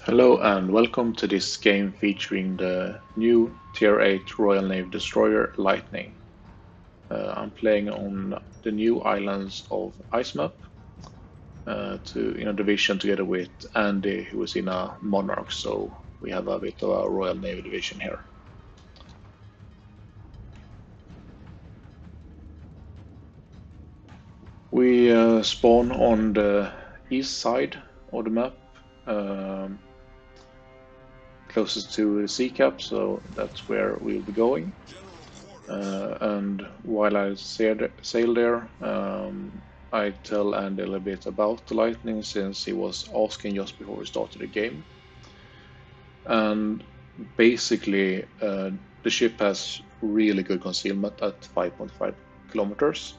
Hello and welcome to this game featuring the new Tier 8 Royal Navy Destroyer Lightning. I'm playing on the new islands of Icemap in a division together with Andy, who is in a Monarch, so we have a bit of a Royal Navy division here. We spawn on the east side of the map, closest to the sea cap, so that's where we'll be going. And while I sail there, I tell Andy a little bit about the Lightning since he was asking just before we started the game. And basically, the ship has really good concealment at 5.5 kilometers,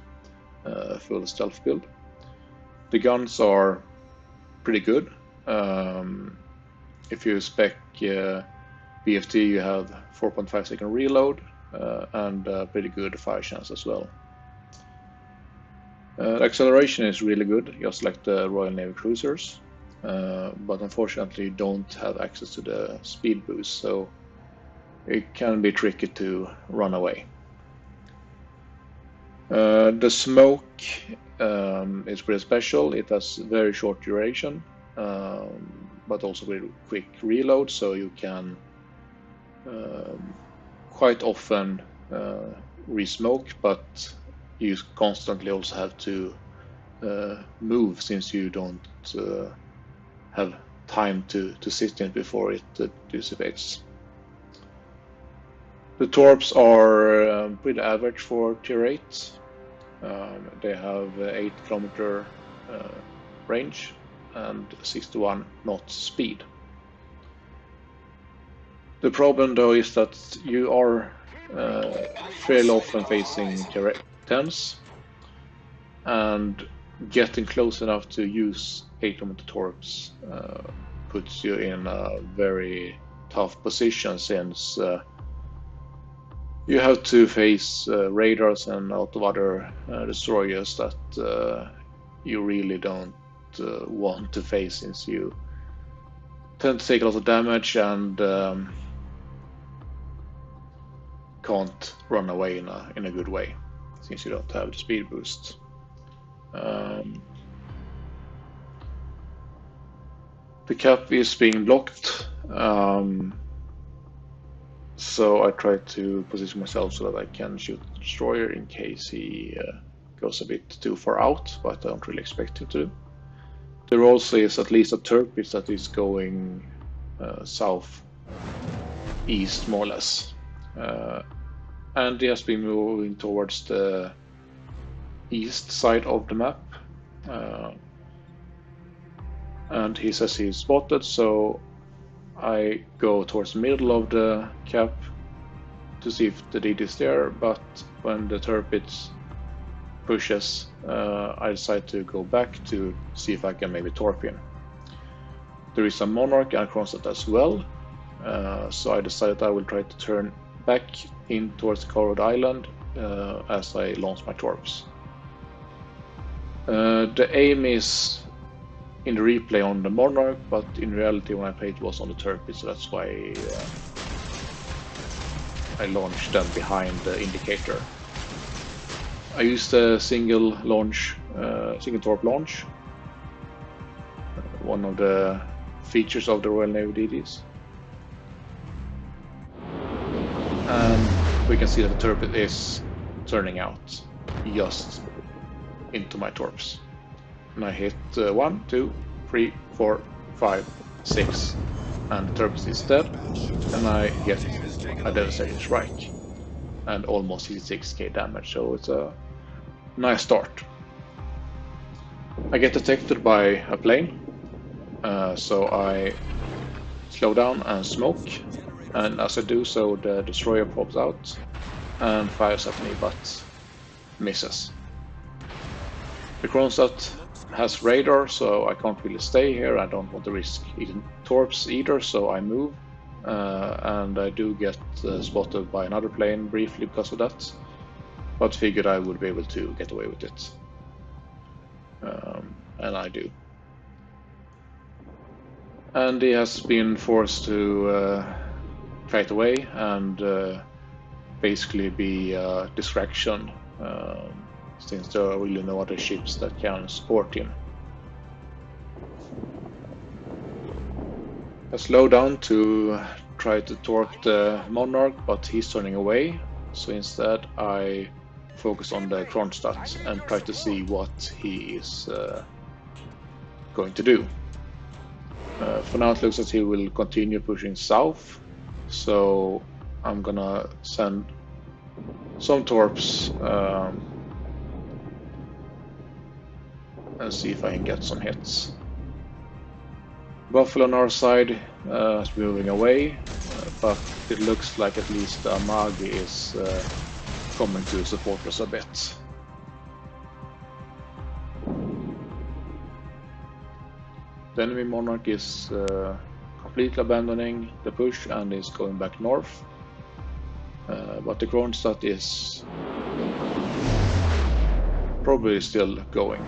full stealth build. The guns are pretty good. If you spec BFT, you have 4.5 second reload and pretty good fire chance as well. The acceleration is really good, just like the Royal Navy cruisers, but unfortunately you don't have access to the speed boost, so it can be tricky to run away. The smoke is pretty special. It has very short duration, but also very quick reload, so you can quite often re-smoke, but you constantly also have to move since you don't have time to sit in before it dissipates. The torps are pretty average for tier 8. They have 8 kilometer range and 61 knots speed. The problem though is that you are fairly often facing tier 10s, and getting close enough to use 8 kilometer torps puts you in a very tough position since you have to face radars and a lot of other destroyers that you really don't want to face since you tend to take a lot of damage and can't run away in a good way since you don't have the speed boost. The cap is being blocked, so I try to position myself so that I can shoot the destroyer in case he goes a bit too far out, but I don't really expect him to. There also is at least a turret that is going south east, more or less. And he has been moving towards the east side of the map. And he says he's spotted, so I go towards the middle of the cap to see if the DD is there, but when the turret pushes, I decide to go back to see if I can maybe torp him. There is a Monarch and Kronstadt as well, so I decided I will try to turn back in towards Corrod Island as I launch my torps. The aim is in the replay on the Monarch, but in reality when I played it was on the turret, so that's why I launched them behind the indicator. I used a single torp launch, one of the features of the Royal Navy DDs. And we can see that the turret is turning out just into my torps. And I hit 1, 2, 3, 4, 5, 6, and the turret is dead, and I get a devastating strike and almost 66k damage, so it's a nice start. I get detected by a plane, so I slow down and smoke, and as I do so the destroyer pops out and fires at me but misses. The Kronstadt has radar, so I can't really stay here. I don't want to risk torps either, so I move, and I do get spotted by another plane briefly because of that, but figured I would be able to get away with it, and I do. And he has been forced to fight away and basically be a distraction, since there are really no other ships that can support him. I slow down to try to torque the Monarch, but he's turning away, so instead I focus on the Kronstadt and try to see what he is going to do. For now it looks as he will continue pushing south, so I'm gonna send some torps and see if I can get some hits. Buffalo on our side is moving away, but it looks like at least Amagi is coming to support us a bit. The enemy Monarch is completely abandoning the push and is going back north, but the Kronstadt is probably still going.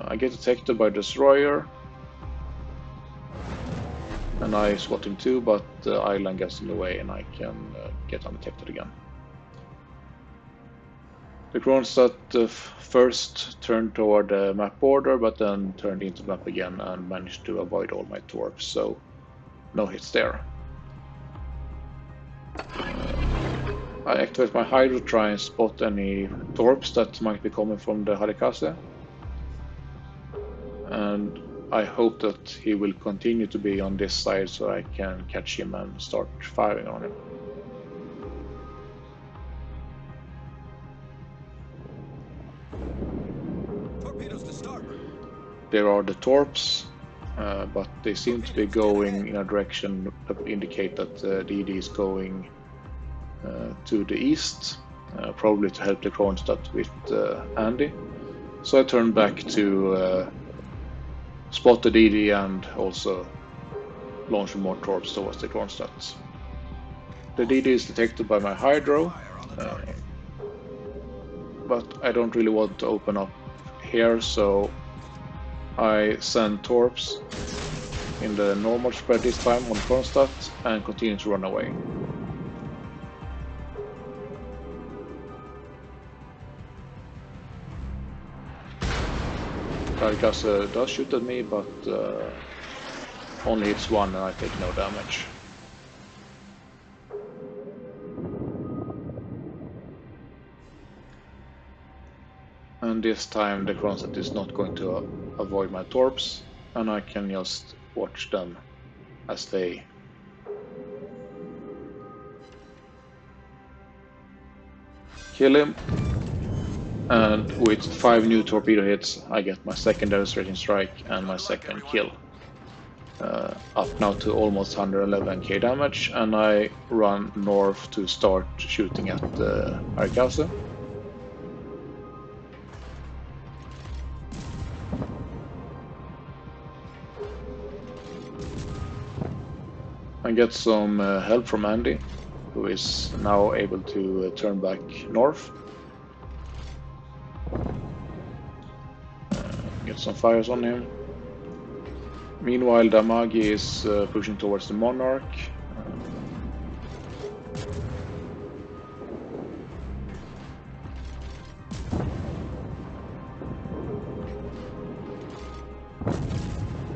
I get detected by destroyer, and I spot him too, but the island gets in the way and I can get undetected again. The Kronstadt first turned toward the map border, but then turned into the map again and managed to avoid all my torps, so no hits there. I activate my Hydro to try and spot any torps that might be coming from the Harikase, and I hope that he will continue to be on this side so I can catch him and start firing on him. Torpedoes to starboard. There are the torps, but they seem to be going in a direction that indicate that the DD is going to the east, probably to help the Kronstadt with Andy. So I turn back to spot the DD and also launch more torps towards the Kronstadt. The DD is detected by my Hydro, but I don't really want to open up here, so I send torps in the normal spread this time on Kronstadt and continue to run away. Karikase does shoot at me, but only hits one and I take no damage. And this time the Kronstadt is not going to avoid my torps, and I can just watch them as they kill him. And with 5 new torpedo hits, I get my second devastating strike and my second kill. Up now to almost 111k damage, and I run north to start shooting at the Harikase. I get some help from Andy, who is now able to turn back north. Get some fires on him. Meanwhile, the Amagi is pushing towards the Monarch.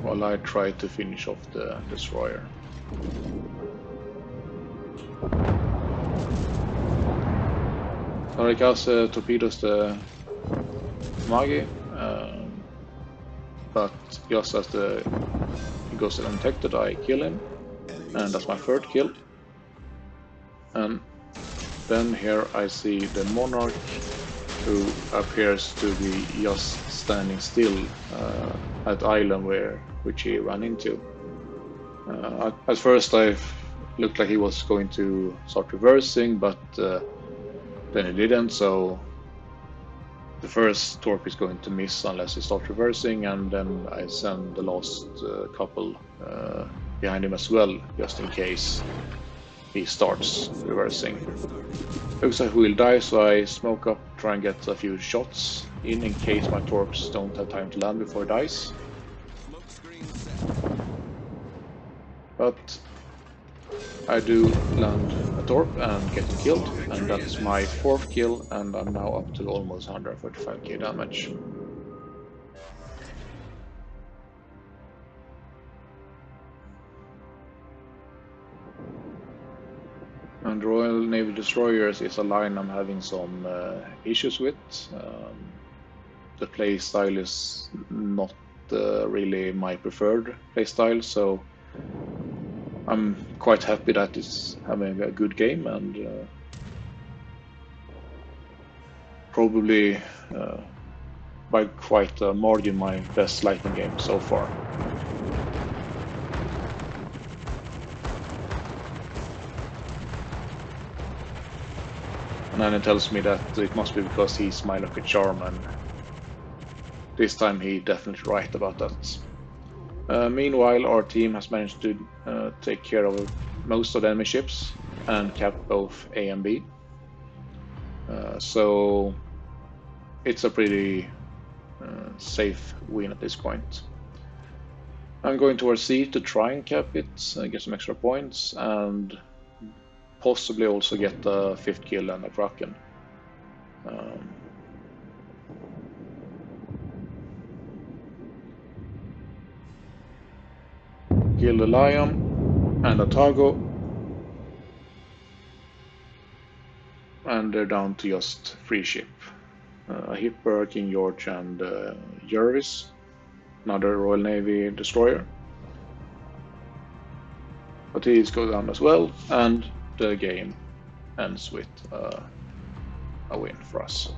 While I try to finish off the destroyer. Harikase torpedoes the Amagi. But just as he goes undetected, I kill him, and that's my third kill. And then here I see the Monarch, who appears to be just standing still at the island which he ran into. At first I looked like he was going to start reversing, but then he didn't, so the first torp is going to miss unless he starts reversing, and then I send the last couple behind him as well, just in case he starts reversing. Looks like he will die, so I smoke up, try and get a few shots in case my torps don't have time to land before he dies. But I do land a torp and get him killed, and that's my 4th kill, and I'm now up to almost 135k damage. And Royal Navy Destroyers is a line I'm having some issues with. The play style is not really my preferred play style, so I'm quite happy that it's having a good game, and probably by quite a margin my best lightning game so far. And then it tells me that it must be because he's my lucky charm, and this time he definitely right about that. Meanwhile, our team has managed to take care of most of the enemy ships and cap both A and B. So it's a pretty safe win at this point. I'm going towards C to try and cap it, get some extra points, and possibly also get a 5th kill and a Kraken. Kill the Lion and a Targo, and they're down to just 3 ship. A Hipper, King George, and Jervis, another Royal Navy destroyer. But these go down as well, and the game ends with a win for us.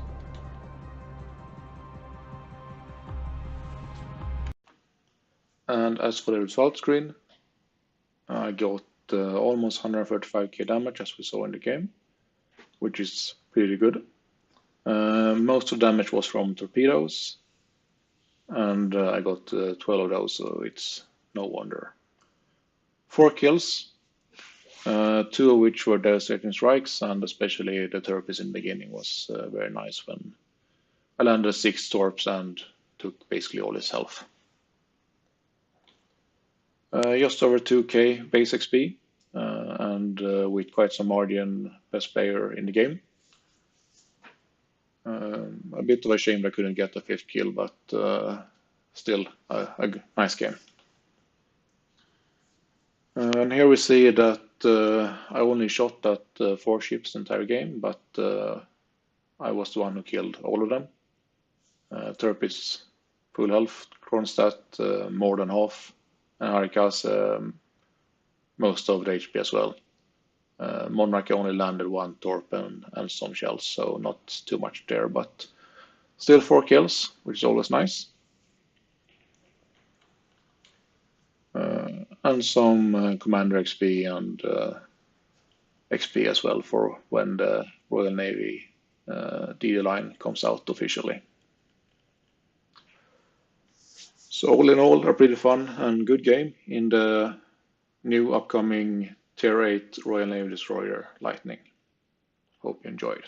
And as for the result screen, I got almost 135k damage as we saw in the game, which is pretty good. Most of the damage was from torpedoes, and I got 12 of those, so it's no wonder. 4 kills, 2 of which were devastating strikes, and especially the torpedoes in the beginning was very nice when I landed 6 torps and took basically all his health. Just over 2k base XP, and with quite some margin, best player in the game. A bit of a shame I couldn't get the 5th kill, but still a nice game. And here we see that I only shot at 4 ships the entire game, but I was the one who killed all of them. Turpis full health, Kronstadt more than half, and Harikas most of the HP as well. Monarch only landed 1 torp and some shells, so not too much there, but still 4 kills, which is always nice. And some Commander XP and XP as well for when the Royal Navy DD line comes out officially. So all in all, a pretty fun and good game in the new upcoming Tier 8 Royal Navy Destroyer Lightning. Hope you enjoyed.